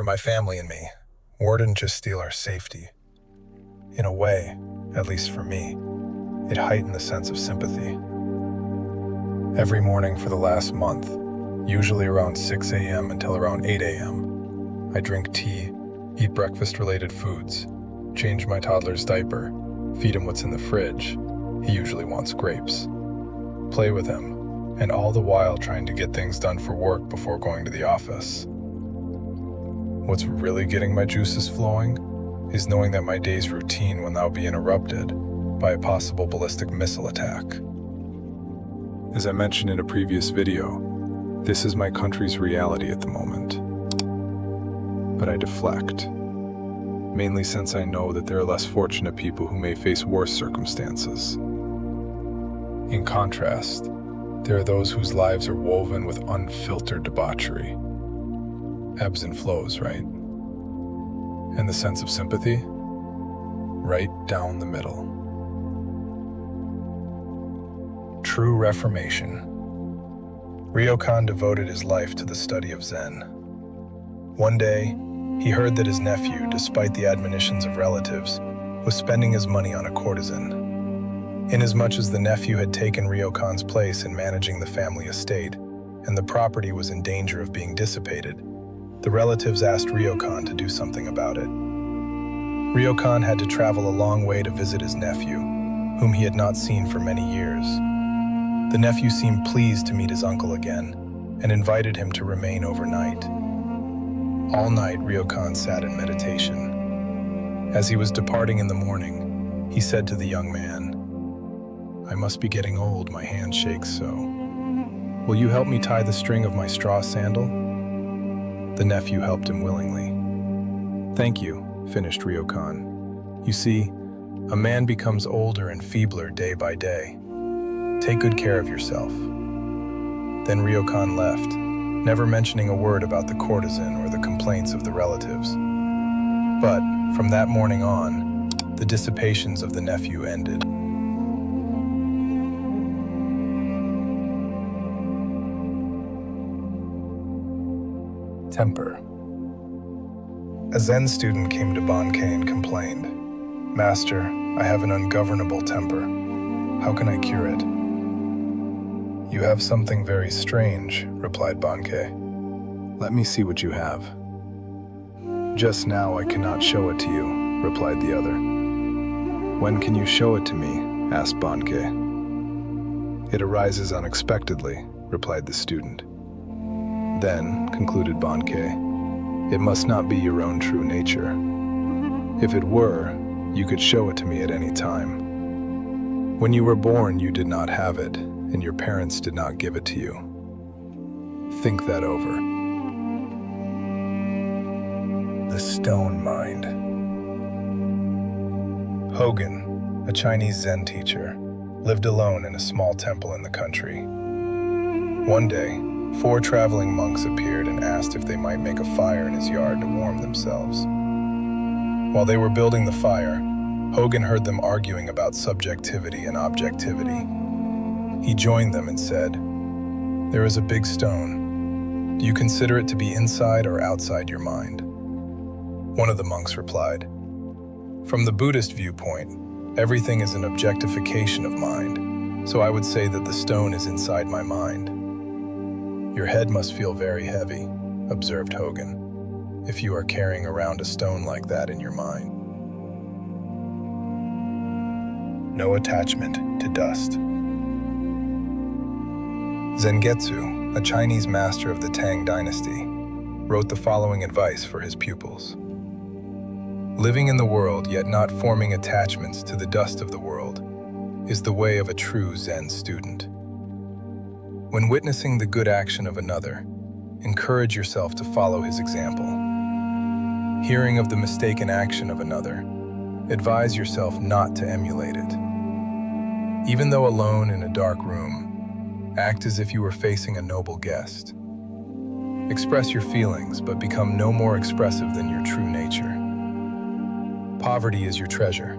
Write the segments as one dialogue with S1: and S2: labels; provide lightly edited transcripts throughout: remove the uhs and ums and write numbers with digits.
S1: For my family and me, war didn't just steal our safety. In a way, at least for me, it heightened the sense of sympathy. Every morning for the last month, usually around 6 a.m. until around 8 a.m., I drink tea, eat breakfast-related foods, change my toddler's diaper, feed him what's in the fridge. He usually wants grapes. Play with him, and all the while trying to get things done for work before going to the office. What's really getting my juices flowing is knowing that my day's routine will now be interrupted by a possible ballistic missile attack. As I mentioned in a previous video, this is my country's reality at the moment. But I deflect, mainly since I know that there are less fortunate people who may face worse circumstances. In contrast, there are those whose lives are woven with unfiltered debauchery. Ebbs and flows, right? And the sense of sympathy? Right down the middle. True Reformation. Ryokan devoted his life to the study of Zen. One day, he heard that his nephew, despite the admonitions of relatives, was spending his money on a courtesan. Inasmuch as the nephew had taken Ryokan's place in managing the family estate, and the property was in danger of being dissipated, the relatives asked Ryokan to do something about it. Ryokan had to travel a long way to visit his nephew, whom he had not seen for many years. The nephew seemed pleased to meet his uncle again, and invited him to remain overnight. All night, Ryokan sat in meditation. As he was departing in the morning, he said to the young man, "I must be getting old, my hand shakes so. Will you help me tie the string of my straw sandal?" The nephew helped him willingly. "Thank you," finished Ryokan. "You see, a man becomes older and feebler day by day. Take good care of yourself." Then Ryokan left, never mentioning a word about the courtesan or the complaints of the relatives. But, from that morning on, the dissipations of the nephew ended. Temper. A Zen student came to Bankei and complained, "Master, I have an ungovernable temper. How can I cure it?" "You have something very strange," replied Bankei. "Let me see what you have." "Just now I cannot show it to you," replied the other. "When can you show it to me?" asked Bankei. "It arises unexpectedly," replied the student. "Then," concluded Bankei, "it must not be your own true nature. If it were, you could show it to me at any time. When you were born, you did not have it, and your parents did not give it to you. Think that over." The Stone Mind. Hogan, a Chinese Zen teacher, lived alone in a small temple in the country. One day, 4 traveling monks appeared and asked if they might make a fire in his yard to warm themselves. While they were building the fire, Hogan heard them arguing about subjectivity and objectivity. He joined them and said, "There is a big stone. Do you consider it to be inside or outside your mind?" One of the monks replied, "From the Buddhist viewpoint, everything is an objectification of mind, so I would say that the stone is inside my mind." "Your head must feel very heavy," observed Hogan, "if you are carrying around a stone like that in your mind." No attachment to dust. Zengetsu, a Chinese master of the Tang dynasty, wrote the following advice for his pupils. "Living in the world yet not forming attachments to the dust of the world is the way of a true Zen student. When witnessing the good action of another, encourage yourself to follow his example. Hearing of the mistaken action of another, advise yourself not to emulate it. Even though alone in a dark room, act as if you were facing a noble guest. Express your feelings, but become no more expressive than your true nature. Poverty is your treasure.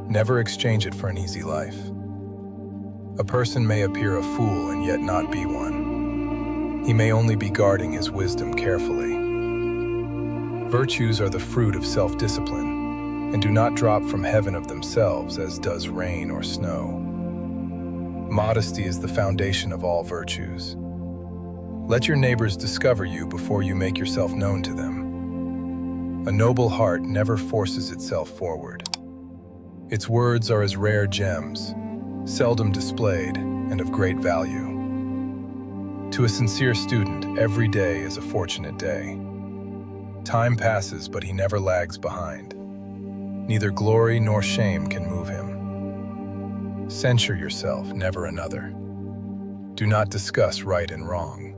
S1: Never exchange it for an easy life. A person may appear a fool and yet not be one. He may only be guarding his wisdom carefully. Virtues are the fruit of self-discipline and do not drop from heaven of themselves as does rain or snow. Modesty is the foundation of all virtues. Let your neighbors discover you before you make yourself known to them. A noble heart never forces itself forward. Its words are as rare gems, seldom displayed and of great value. To a sincere student, every day is a fortunate day. Time passes, but he never lags behind. Neither glory nor shame can move him. Censure yourself, never another. Do not discuss right and wrong.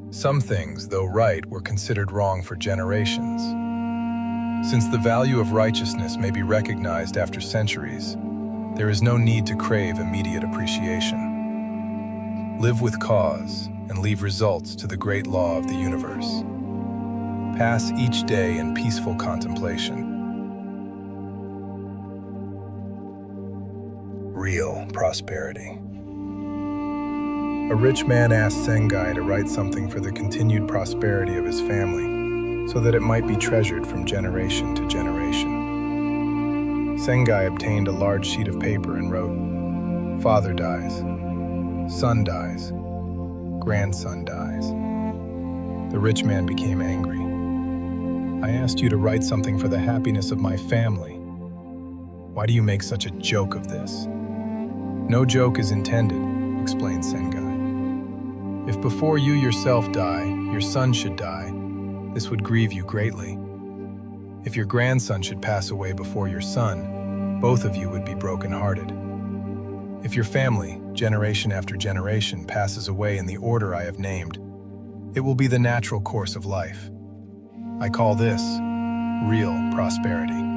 S1: Some things, though right, were considered wrong for generations. Since the value of righteousness may be recognized after centuries, there is no need to crave immediate appreciation. Live with cause and leave results to the great law of the universe. Pass each day in peaceful contemplation. Real prosperity. A rich man asked Sengai to write something for the continued prosperity of his family, so that it might be treasured from generation to generation. Sengai obtained a large sheet of paper and wrote, "Father dies, son dies, grandson dies." The rich man became angry. "I asked you to write something for the happiness of my family. Why do you make such a joke of this?" "No joke is intended," explained Sengai. "If before you yourself die, your son should die, this would grieve you greatly. If your grandson should pass away before your son, both of you would be broken-hearted. If your family, generation after generation, passes away in the order I have named, it will be the natural course of life. I call this real prosperity."